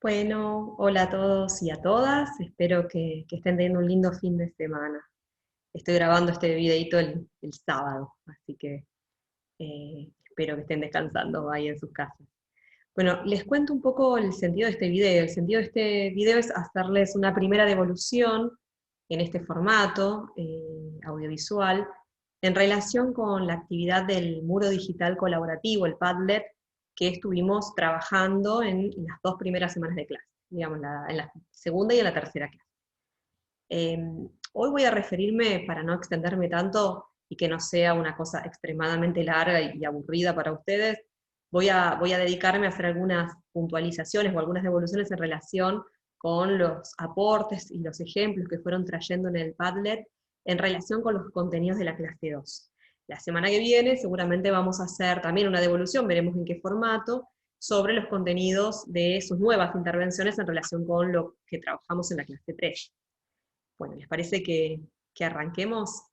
Bueno, hola a todos y a todas. Espero que estén teniendo un lindo fin de semana. Estoy grabando este videito el sábado, así que espero que estén descansando ahí en sus casas. Bueno, les cuento un poco el sentido de este video. El sentido de este video es hacerles una primera devolución en este formato audiovisual en relación con la actividad del muro digital colaborativo, el Padlet, que estuvimos trabajando en las 2 primeras semanas de clase, digamos, en la segunda y en la tercera clase. Eh, Hoy voy a referirme, para no extenderme tanto y que no sea una cosa extremadamente larga y aburrida para ustedes, voy a dedicarme a hacer algunas puntualizaciones o algunas devoluciones en relación con los aportes y los ejemplos que fueron trayendo en el Padlet en relación con los contenidos de la clase 2. La semana que viene seguramente vamos a hacer también una devolución, veremos en qué formato, sobre los contenidos de sus nuevas intervenciones en relación con lo que trabajamos en la clase 3. Bueno, ¿les parece que arranquemos?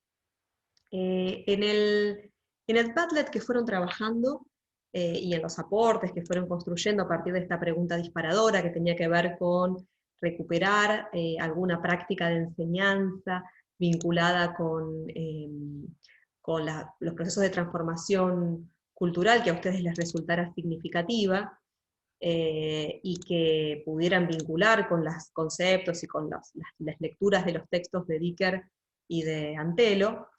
En el Padlet que fueron trabajando y en los aportes que fueron construyendo a partir de esta pregunta disparadora que tenía que ver con recuperar alguna práctica de enseñanza vinculada con los procesos de transformación cultural que a ustedes les resultara significativa, y que pudieran vincular con los conceptos y con las lecturas de los textos de Dicker y de Antelo,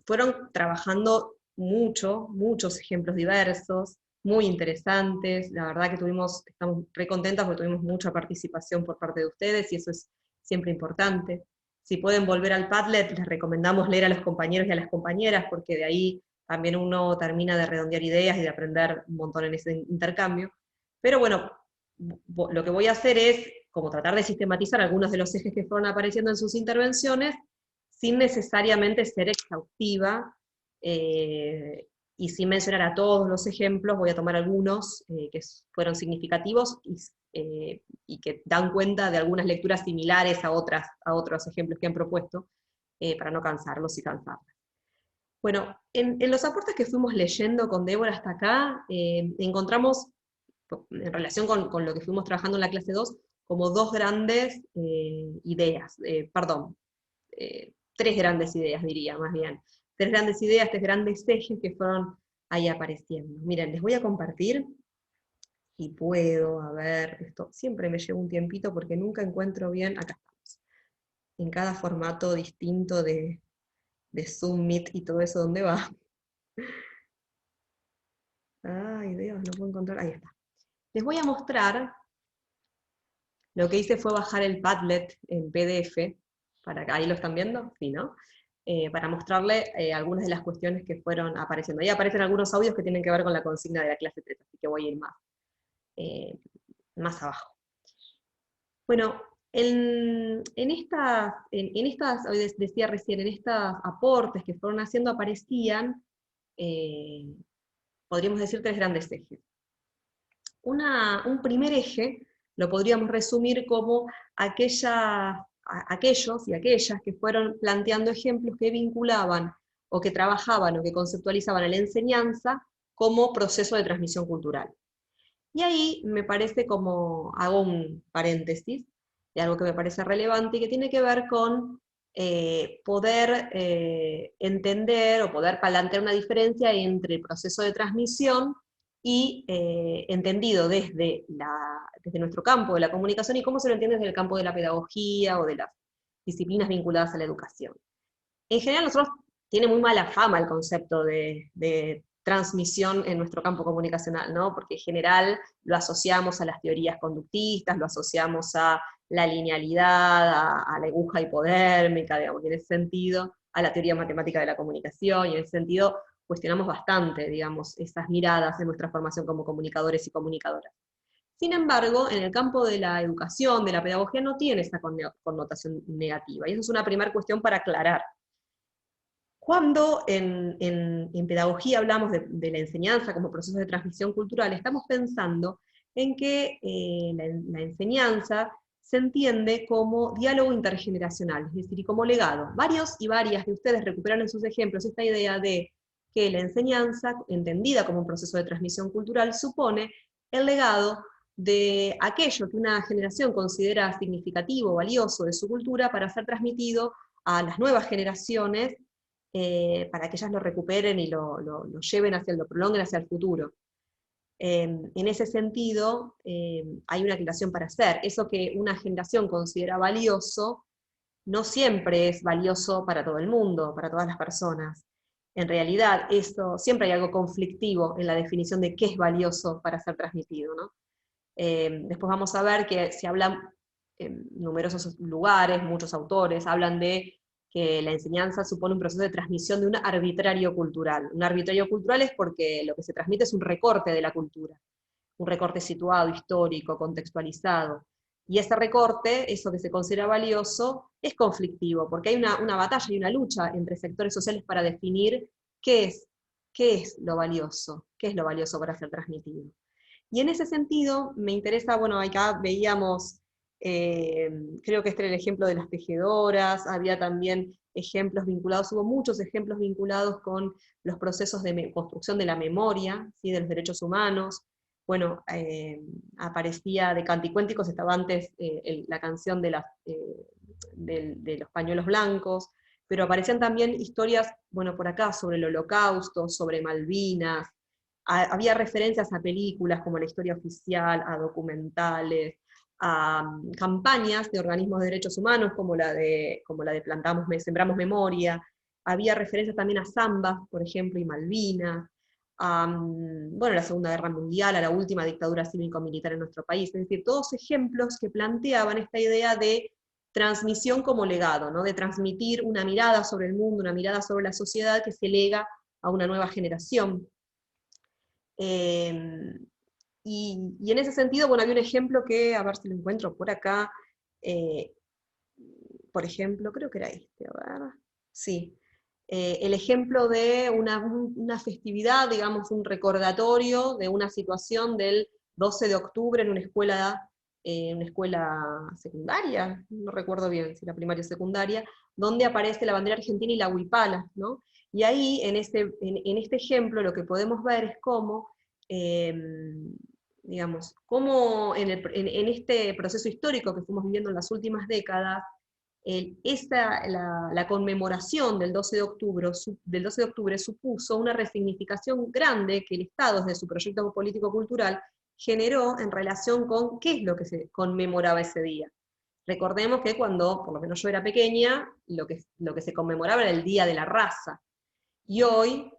fueron trabajando muchos ejemplos diversos, muy interesantes. La verdad que estamos re contentas porque tuvimos mucha participación por parte de ustedes y eso es siempre importante. Si pueden volver al Padlet, les recomendamos leer a los compañeros y a las compañeras, porque de ahí también uno termina de redondear ideas y de aprender un montón en ese intercambio. Pero bueno, lo que voy a hacer es como tratar de sistematizar algunos de los ejes que fueron apareciendo en sus intervenciones, sin necesariamente ser exhaustiva, y sin mencionar a todos los ejemplos, voy a tomar algunos que fueron significativos y que dan cuenta de algunas lecturas similares a otros ejemplos que han propuesto, para no cansarlos y cansarlas. Bueno, en los aportes que fuimos leyendo con Débora hasta acá, encontramos, en relación con lo que fuimos trabajando en la clase 2, como dos grandes ideas, perdón, tres grandes ideas diría más bien, tres grandes ideas, tres grandes ejes que fueron ahí apareciendo. Miren, les voy a compartir, si puedo, a ver, esto siempre me lleva un tiempito porque nunca encuentro bien, acá estamos, en cada formato distinto de Zoom, Meet y todo eso, ¿dónde va? Ay, Dios, no puedo encontrar, ahí está. Les voy a mostrar, lo que hice fue bajar el Padlet en PDF, ahí lo están viendo, sí, ¿no? Para mostrarle algunas de las cuestiones que fueron apareciendo. Ahí aparecen algunos audios que tienen que ver con la consigna de la clase 3, así que voy a ir eh, más abajo. Bueno, hoy decía recién, en estos aportes que fueron haciendo aparecían, eh, podríamos decir, tres grandes ejes. Un primer eje lo podríamos resumir como aquellos y aquellas que fueron planteando ejemplos que vinculaban o que trabajaban o que conceptualizaban la enseñanza como proceso de transmisión cultural. Y ahí me parece, como hago un paréntesis de algo que me parece relevante y que tiene que ver con poder entender o poder plantear una diferencia entre el proceso de transmisión y entendido desde nuestro campo de la comunicación y cómo se lo entiende desde el campo de la pedagogía o de las disciplinas vinculadas a la educación. En general, nosotros tiene muy mala fama el concepto de transmisión en nuestro campo comunicacional, ¿no? Porque en general lo asociamos a las teorías conductistas, lo asociamos a la linealidad, a la aguja hipodérmica, digamos, y en ese sentido, a la teoría matemática de la comunicación, y en ese sentido cuestionamos bastante, digamos, esas miradas en nuestra formación como comunicadores y comunicadoras. Sin embargo, en el campo de la educación, de la pedagogía, no tiene esa connotación negativa, y eso es una primera cuestión para aclarar. Cuando en pedagogía hablamos de la enseñanza como proceso de transmisión cultural, estamos pensando en que la enseñanza se entiende como diálogo intergeneracional, es decir, y como legado. Varios y varias de ustedes recuperan en sus ejemplos esta idea de que la enseñanza, entendida como un proceso de transmisión cultural, supone el legado de aquello que una generación considera significativo o valioso de su cultura para ser transmitido a las nuevas generaciones, para que ellas lo recuperen y lo lleven lo prolonguen hacia el futuro. En ese sentido, hay una aclaración para hacer. Eso que una generación considera valioso, no siempre es valioso para todo el mundo, para todas las personas. En realidad, siempre hay algo conflictivo en la definición de qué es valioso para ser transmitido, ¿no? Después vamos a ver que se hablan en numerosos lugares, muchos autores hablan de que la enseñanza supone un proceso de transmisión de un arbitrario cultural. Un arbitrario cultural es porque lo que se transmite es un recorte de la cultura, un recorte situado, histórico, contextualizado. Y ese recorte, eso que se considera valioso, es conflictivo, porque hay una batalla y una lucha entre sectores sociales para definir qué es lo valioso para ser transmitido. Y en ese sentido, me interesa, bueno, acá veíamos, creo que este era el ejemplo de las tejedoras, había también ejemplos vinculados, hubo muchos ejemplos vinculados con los procesos de construcción de la memoria, ¿sí?, de los derechos humanos. Bueno, aparecía de Canticuénticos, estaba antes la canción de los pañuelos blancos, pero aparecían también historias, bueno, por acá, sobre el Holocausto, sobre Malvinas. Había referencias a películas como La Historia Oficial, a documentales, a campañas de organismos de derechos humanos como la de Sembramos Memoria. Había referencias también a Zambas, por ejemplo, y Malvinas, a la Segunda Guerra Mundial, a la última dictadura cívico-militar en nuestro país. Es decir, todos ejemplos que planteaban esta idea de transmisión como legado, ¿no?, de transmitir una mirada sobre el mundo, una mirada sobre la sociedad que se lega a una nueva generación. Y en ese sentido, bueno, había un ejemplo que, a ver si lo encuentro por acá, por ejemplo, creo que era este, a ver, sí, el ejemplo de una festividad, digamos, un recordatorio de una situación del 12 de octubre en una escuela secundaria, no recuerdo bien si era primaria o secundaria, donde aparece la bandera argentina y la huipala, ¿no? Y ahí, en este ejemplo, lo que podemos ver es cómo, digamos, cómo en este proceso histórico que fuimos viviendo en las últimas décadas, la conmemoración del 12 de octubre supuso una resignificación grande que el Estado, desde su proyecto político-cultural, generó en relación con qué es lo que se conmemoraba ese día. Recordemos que cuando, por lo menos yo era pequeña, lo que se conmemoraba era el Día de la Raza, y hoy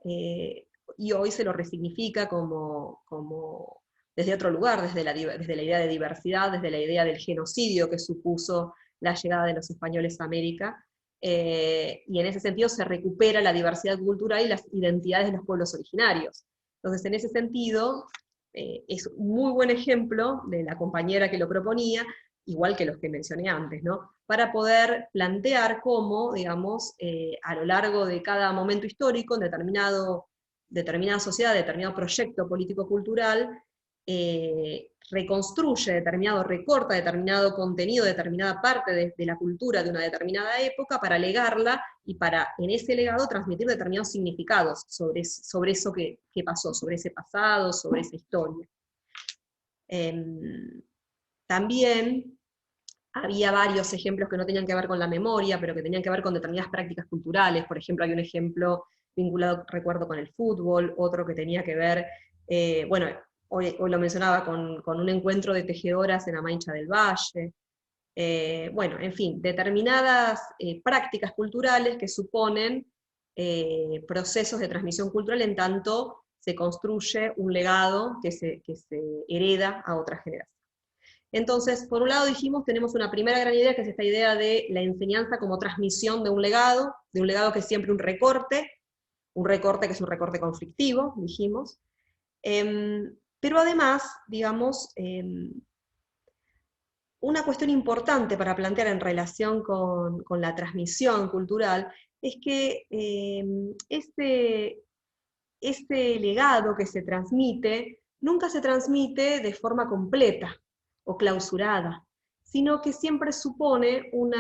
se lo resignifica como desde otro lugar, desde la idea de diversidad, desde la idea del genocidio que supuso la llegada de los españoles a América, y en ese sentido se recupera la diversidad cultural y las identidades de los pueblos originarios. Entonces, en ese sentido, es un muy buen ejemplo de la compañera que lo proponía, igual que los que mencioné antes, ¿no?, para poder plantear cómo, digamos, a lo largo de cada momento histórico, en determinada sociedad, determinado proyecto político-cultural, reconstruye recorta determinado contenido, determinada parte de la cultura de una determinada época para legarla y para, en ese legado, transmitir determinados significados sobre eso que pasó, sobre ese pasado, sobre esa historia. También había varios ejemplos que no tenían que ver con la memoria, pero que tenían que ver con determinadas prácticas culturales. Por ejemplo, hay un ejemplo vinculado, recuerdo, con el fútbol, otro que tenía que ver, bueno, hoy lo mencionaba, con un encuentro de tejedoras en Amaicha del Valle. Bueno, en fin, determinadas prácticas culturales que suponen procesos de transmisión cultural en tanto se construye un legado que se hereda a otra generación. Entonces, por un lado dijimos, tenemos una primera gran idea, que es esta idea de la enseñanza como transmisión de un legado que es siempre un recorte que es un recorte conflictivo, dijimos. Pero además, digamos, una cuestión importante para plantear en relación con la transmisión cultural es que este legado que se transmite nunca se transmite de forma completa o clausurada, sino que siempre supone un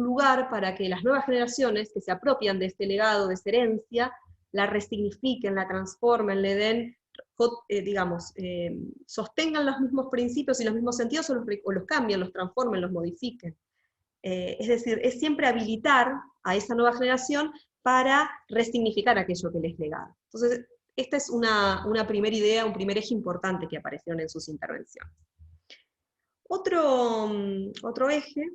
lugar para que las nuevas generaciones que se apropian de este legado, de esta herencia, la resignifiquen, la transformen, le den sostengan los mismos principios y los mismos sentidos o los cambien, los transformen, los modifiquen. Es decir, es siempre habilitar a esa nueva generación para resignificar aquello que les legado. Entonces, esta es una primera idea, un primer eje importante que aparecieron en sus intervenciones. Otro eje,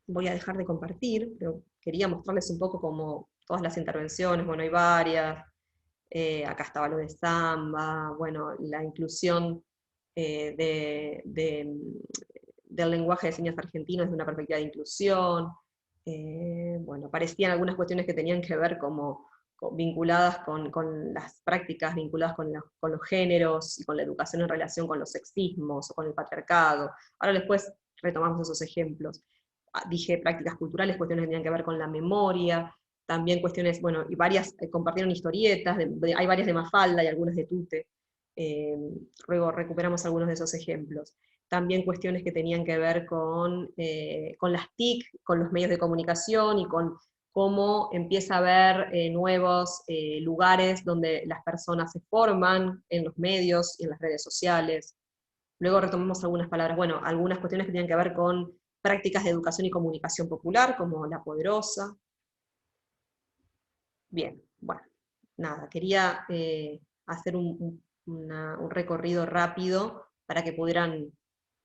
voy a dejar de compartir, pero quería mostrarles un poco como todas las intervenciones, bueno, hay varias, acá estaba lo de samba, bueno, la inclusión del lenguaje de señas argentino desde una perspectiva de inclusión, bueno, aparecían algunas cuestiones que tenían que ver como vinculadas con las prácticas vinculadas con los géneros y con la educación en relación con los sexismos o con el patriarcado. Ahora después retomamos esos ejemplos. Dije prácticas culturales, cuestiones que tenían que ver con la memoria, también cuestiones, bueno, y varias compartieron historietas, hay varias de Mafalda y algunas de Tute, luego recuperamos algunos de esos ejemplos. También cuestiones que tenían que ver con las TIC, con los medios de comunicación y con cómo empieza a haber nuevos lugares donde las personas se forman en los medios y en las redes sociales. Luego retomamos algunas palabras, bueno, algunas cuestiones que tenían que ver con prácticas de educación y comunicación popular, como La Poderosa. Bien, bueno, nada, quería hacer un recorrido rápido para que pudieran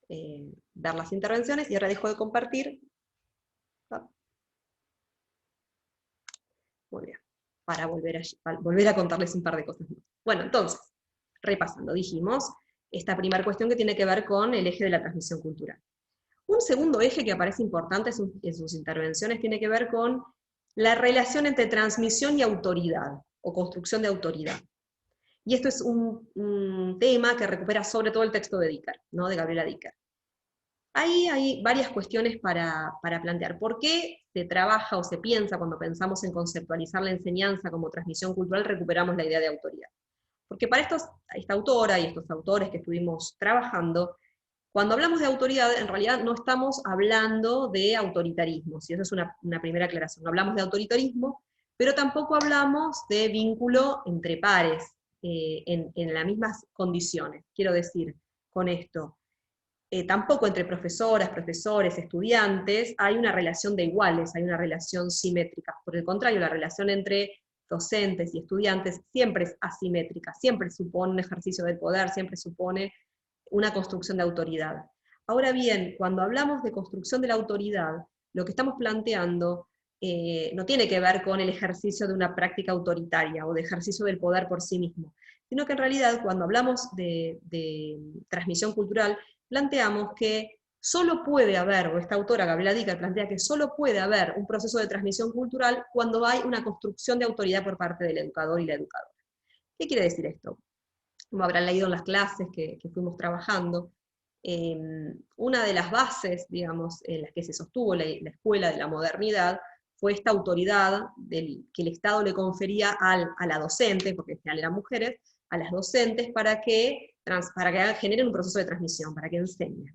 ver las intervenciones, y ahora dejo de compartir. Muy bien, para volver a contarles un par de cosas más. Bueno, entonces, repasando, dijimos, esta primera cuestión que tiene que ver con el eje de la transmisión cultural. Un segundo eje que aparece importante en sus intervenciones tiene que ver con la relación entre transmisión y autoridad, o construcción de autoridad. Y esto es un tema que recupera sobre todo el texto de Dicker, ¿no? De Gabriela Dicker. Ahí hay varias cuestiones para plantear. ¿Por qué se trabaja o se piensa, cuando pensamos en conceptualizar la enseñanza como transmisión cultural, recuperamos la idea de autoridad? Porque para esta autora y estos autores que estuvimos trabajando, cuando hablamos de autoridad, en realidad no estamos hablando de autoritarismo, y eso es una primera aclaración. No hablamos de autoritarismo, pero tampoco hablamos de vínculo entre pares, en las mismas condiciones. Quiero decir, con esto, tampoco entre profesoras, profesores, estudiantes, hay una relación de iguales, hay una relación simétrica. Por el contrario, la relación entre docentes y estudiantes siempre es asimétrica, siempre supone un ejercicio del poder, siempre supone una construcción de autoridad. Ahora bien, cuando hablamos de construcción de la autoridad, lo que estamos planteando no tiene que ver con el ejercicio de una práctica autoritaria o de ejercicio del poder por sí mismo, sino que en realidad cuando hablamos de transmisión cultural, planteamos que solo puede haber, o esta autora Gabriela Dicker plantea que solo puede haber un proceso de transmisión cultural cuando hay una construcción de autoridad por parte del educador y la educadora. ¿Qué quiere decir esto? Como habrán leído en las clases que fuimos trabajando, una de las bases, digamos, en las que se sostuvo la escuela de la modernidad, fue esta autoridad que el Estado le confería a la docente, porque en general eran mujeres, a las docentes para que generen un proceso de transmisión, para que enseñen.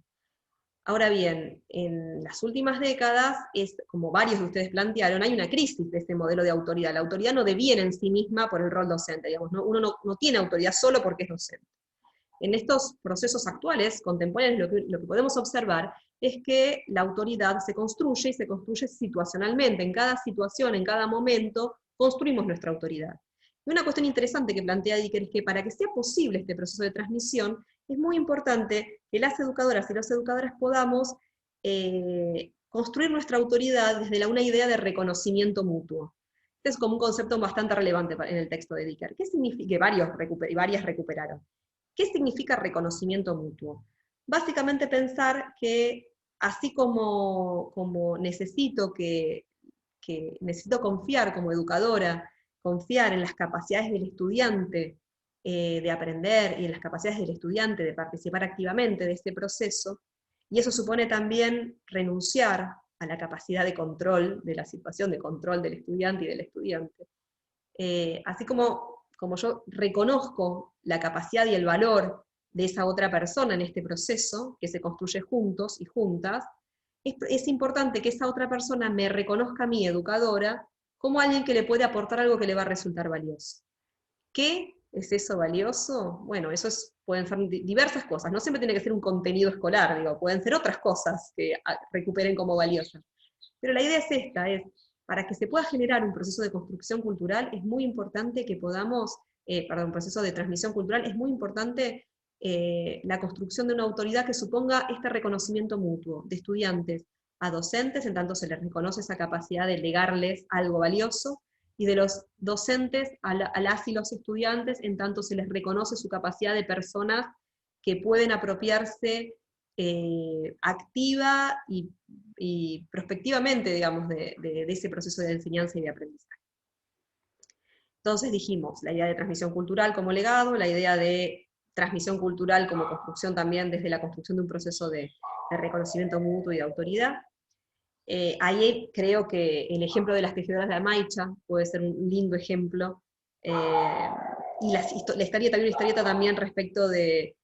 Ahora bien, en las últimas décadas, como varios de ustedes plantearon, hay una crisis de este modelo de autoridad. La autoridad no deviene en sí misma por el rol docente, digamos, ¿no? Uno no tiene autoridad solo porque es docente. En estos procesos actuales, contemporáneos, lo que podemos observar es que la autoridad se construye, y se construye situacionalmente. En cada situación, en cada momento, construimos nuestra autoridad. Y una cuestión interesante que plantea Dicker es que para que sea posible este proceso de transmisión, es muy importante que las educadoras y los educadores podamos construir nuestra autoridad desde una idea de reconocimiento mutuo. Este es como un concepto bastante relevante en el texto de Dicker. ¿Qué significa? Que varias recuperaron. ¿Qué significa reconocimiento mutuo? Básicamente pensar que así como necesito confiar como educadora, confiar en las capacidades del estudiante de aprender y en las capacidades del estudiante de participar activamente de este proceso, y eso supone también renunciar a la capacidad de control de la situación, de control del estudiante y del estudiante. Así como yo reconozco la capacidad y el valor de esa otra persona en este proceso, que se construye juntos y juntas, es importante que esa otra persona me reconozca a mí, educadora, como alguien que le puede aportar algo que le va a resultar valioso. Que ¿Es eso valioso? Bueno, pueden ser diversas cosas, no siempre tiene que ser un contenido escolar, digo, pueden ser otras cosas que recuperen como valiosas. Pero la idea es esta, para que se pueda generar un proceso de construcción cultural, es muy importante que podamos, un proceso de transmisión cultural, es muy importante la construcción de una autoridad que suponga este reconocimiento mutuo de estudiantes a docentes, en tanto se les reconoce esa capacidad de legarles algo valioso, y de los docentes a las y los estudiantes, en tanto se les reconoce su capacidad de personas que pueden apropiarse activa y prospectivamente, digamos, de ese proceso de enseñanza y de aprendizaje. Entonces dijimos, la idea de transmisión cultural como legado, la idea de transmisión cultural como construcción también desde la construcción de un proceso de reconocimiento mutuo y de autoridad. Ahí creo que el ejemplo de las tejedoras de Amaicha puede ser un lindo ejemplo, y la historieta también respecto del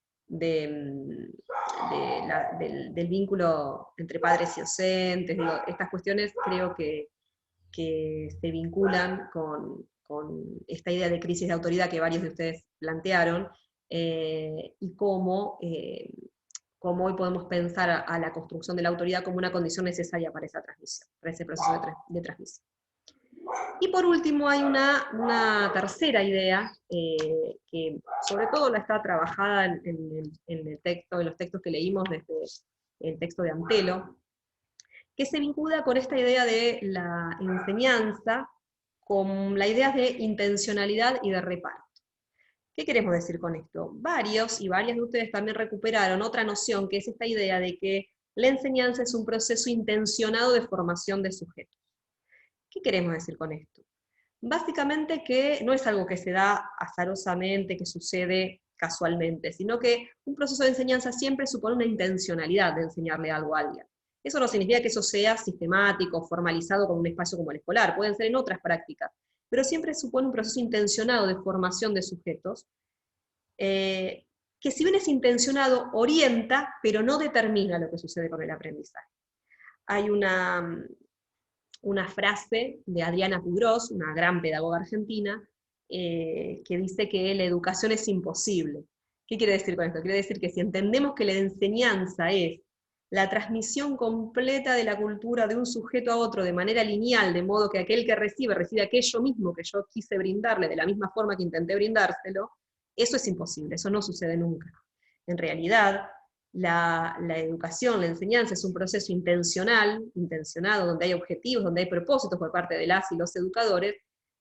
vínculo entre padres y docentes, digo, estas cuestiones creo que se vinculan con esta idea de crisis de autoridad que varios de ustedes plantearon, y cómo hoy podemos pensar a la construcción de la autoridad como una condición necesaria para esa transmisión, para ese proceso de transmisión. Y por último hay una tercera idea, que sobre todo la está trabajada en los textos que leímos desde el texto de Antelo, que se vincula con esta idea de la enseñanza, con la idea de intencionalidad y de reparto. ¿Qué queremos decir con esto? Varios y varias de ustedes también recuperaron otra noción, que es esta idea de que la enseñanza es un proceso intencionado de formación de sujetos. ¿Qué queremos decir con esto? Básicamente que no es algo que se da azarosamente, que sucede casualmente, sino que un proceso de enseñanza siempre supone una intencionalidad de enseñarle algo a alguien. Eso no significa que eso sea sistemático, formalizado como un espacio como el escolar, pueden ser en otras prácticas, pero siempre supone un proceso intencionado de formación de sujetos, que si bien es intencionado, orienta, pero no determina lo que sucede con el aprendizaje. Hay una frase de Adriana Pudrós, una gran pedagoga argentina, que dice que la educación es imposible. ¿Qué quiere decir con esto? Quiere decir que si entendemos que la enseñanza es la transmisión completa de la cultura de un sujeto a otro de manera lineal, de modo que aquel que recibe aquello mismo que yo quise brindarle de la misma forma que intenté brindárselo, eso es imposible, eso no sucede nunca. En realidad, la educación, la enseñanza es un proceso intencionado, donde hay objetivos, donde hay propósitos por parte de las y los educadores,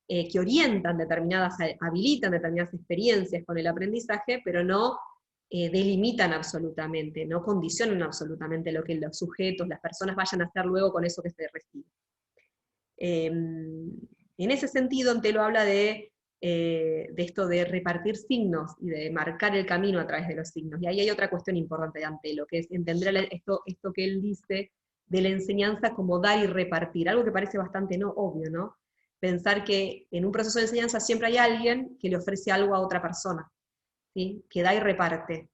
que habilitan determinadas experiencias con el aprendizaje, pero no delimitan absolutamente, no condicionan absolutamente lo que los sujetos, las personas vayan a hacer luego con eso que se recibe. En ese sentido, Antelo habla de esto de repartir signos y de marcar el camino a través de los signos. Y ahí hay otra cuestión importante de Antelo, que es entender esto que él dice de la enseñanza como dar y repartir, algo que parece bastante no obvio, ¿no? Pensar que en un proceso de enseñanza siempre hay alguien que le ofrece algo a otra persona, ¿sí? Que da y reparte.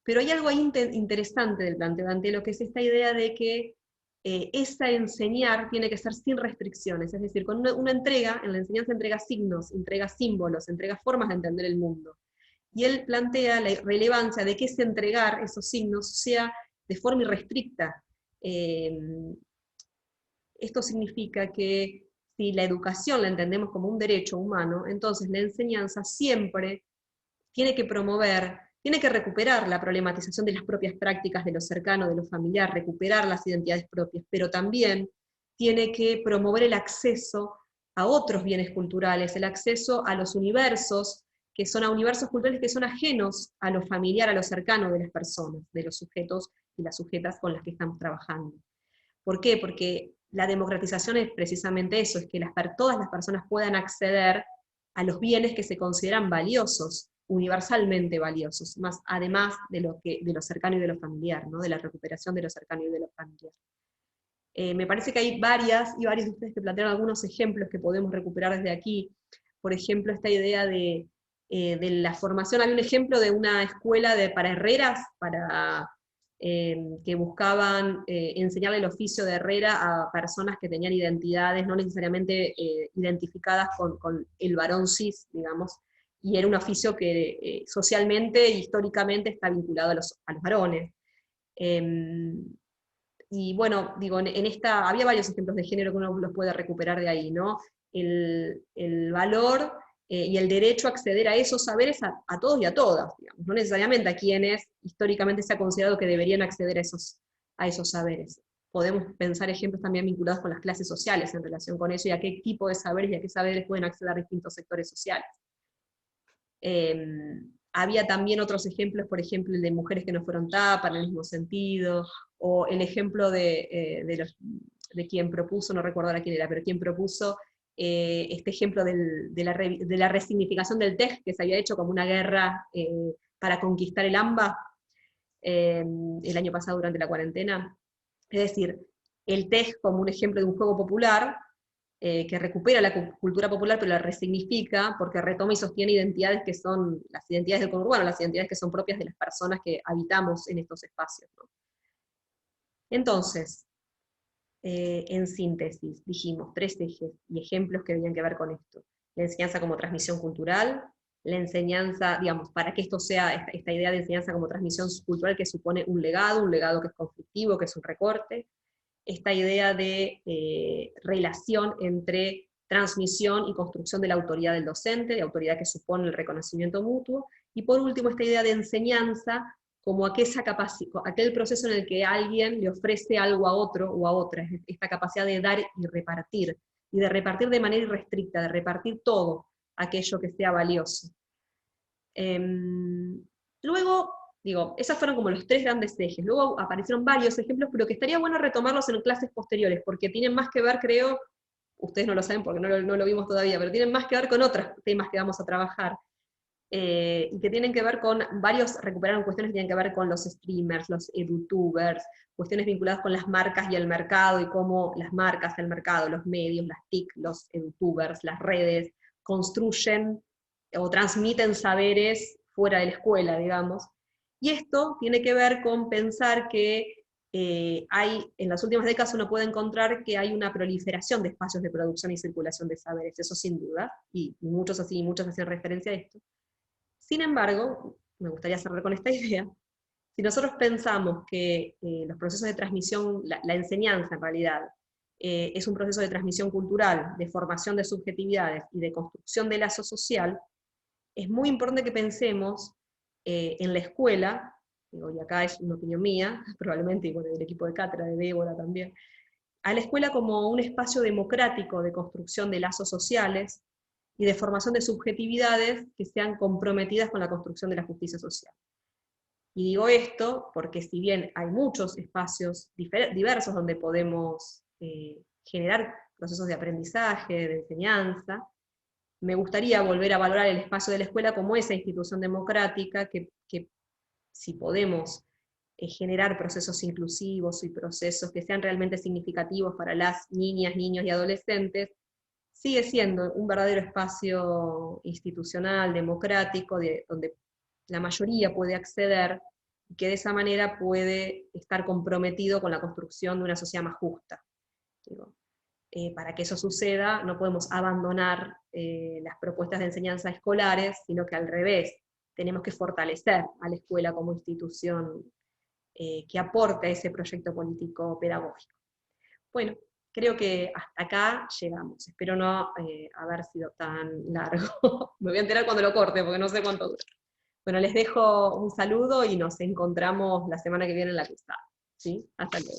Pero hay algo ahí interesante del planteo de Antelo, que es esta idea de que esa enseñar tiene que ser sin restricciones, es decir, con una entrega, en la enseñanza entrega signos, entrega símbolos, entrega formas de entender el mundo. Y él plantea la relevancia de que ese entregar esos signos sea de forma irrestricta. Esto significa que si la educación la entendemos como un derecho humano, entonces la enseñanza siempre tiene que promover, tiene que recuperar la problematización de las propias prácticas, de lo cercano, de lo familiar, recuperar las identidades propias, pero también tiene que promover el acceso a otros bienes culturales, el acceso a los universos, que son a universos culturales que son ajenos a lo familiar, a lo cercano de las personas, de los sujetos y las sujetas con las que estamos trabajando. ¿Por qué? Porque la democratización es precisamente eso, es que todas las personas puedan acceder a los bienes que se consideran valiosos, universalmente valiosos, además de lo cercano y de lo familiar, ¿no? De la recuperación de lo cercano y de lo familiar. Me parece que hay varios de ustedes que plantearon algunos ejemplos que podemos recuperar desde aquí. Por ejemplo, esta idea de la formación. Había un ejemplo de una escuela para herreras, que buscaban enseñarle el oficio de herrera a personas que tenían identidades no necesariamente identificadas con el varón cis, digamos, y era un oficio que socialmente e históricamente está vinculado a los varones. Y bueno, digo, en esta, había varios ejemplos de género que uno los puede recuperar de ahí, ¿no? El valor y el derecho a acceder a esos saberes a todos y a todas, digamos, no necesariamente a quienes históricamente se ha considerado que deberían acceder a esos saberes. Podemos pensar ejemplos también vinculados con las clases sociales en relación con eso, y a qué tipo de saberes y a qué saberes pueden acceder distintos sectores sociales. Había también otros ejemplos, por ejemplo, el de mujeres que no fueron tapas, en el mismo sentido, o el ejemplo de quien propuso, no recuerdo ahora quién era, pero quien propuso este ejemplo de la resignificación del TEG, que se había hecho como una guerra para conquistar el AMBA el año pasado durante la cuarentena. Es decir, el TEG como un ejemplo de un juego popular, que recupera la cultura popular, pero la resignifica, porque retoma y sostiene identidades que son las identidades del conurbano, las identidades que son propias de las personas que habitamos en estos espacios, ¿no? Entonces, en síntesis, dijimos 3 ejes y ejemplos que tenían que ver con esto. La enseñanza como transmisión cultural, la enseñanza, digamos, para que esto sea esta idea de enseñanza como transmisión cultural que supone un legado que es conflictivo, que es un recorte, esta idea de relación entre transmisión y construcción de la autoridad del docente, de autoridad que supone el reconocimiento mutuo, y por último esta idea de enseñanza como aquel proceso en el que alguien le ofrece algo a otro o a otra, esta capacidad de dar y de repartir de manera irrestricta, de repartir todo aquello que sea valioso. Luego, digo, esos fueron como los 3 grandes ejes. Luego aparecieron varios ejemplos, pero que estaría bueno retomarlos en clases posteriores, porque tienen más que ver, creo, ustedes no lo saben porque no lo vimos todavía, pero tienen más que ver con otros temas que vamos a trabajar, y que tienen que ver con recuperaron cuestiones que tienen que ver con los streamers, los edutubers, cuestiones vinculadas con las marcas y el mercado, y cómo las marcas, el mercado, los medios, las TIC, los edutubers, las redes, construyen o transmiten saberes fuera de la escuela, digamos. Y esto tiene que ver con pensar que en las últimas décadas uno puede encontrar que hay una proliferación de espacios de producción y circulación de saberes, eso sin duda, y muchos hacen referencia a esto. Sin embargo, me gustaría cerrar con esta idea, si nosotros pensamos que los procesos de transmisión, la enseñanza en realidad, es un proceso de transmisión cultural, de formación de subjetividades y de construcción de lazo social, es muy importante que pensemos en la escuela, y acá es una opinión mía, probablemente, y bueno, del equipo de cátedra, de Débora también, a la escuela como un espacio democrático de construcción de lazos sociales y de formación de subjetividades que sean comprometidas con la construcción de la justicia social. Y digo esto porque si bien hay muchos espacios diversos donde podemos generar procesos de aprendizaje, de enseñanza, me gustaría volver a valorar el espacio de la escuela como esa institución democrática que si podemos generar procesos inclusivos y procesos que sean realmente significativos para las niñas, niños y adolescentes, sigue siendo un verdadero espacio institucional, democrático, donde la mayoría puede acceder, y que de esa manera puede estar comprometido con la construcción de una sociedad más justa. Digo, para que eso suceda, no podemos abandonar las propuestas de enseñanza escolares, sino que al revés, tenemos que fortalecer a la escuela como institución que aporte a ese proyecto político pedagógico. Bueno, creo que hasta acá llegamos. Espero no haber sido tan largo. Me voy a enterar cuando lo corte, porque no sé cuánto dura. Bueno, les dejo un saludo y nos encontramos la semana que viene en la cruzada. ¿Sí? Hasta luego.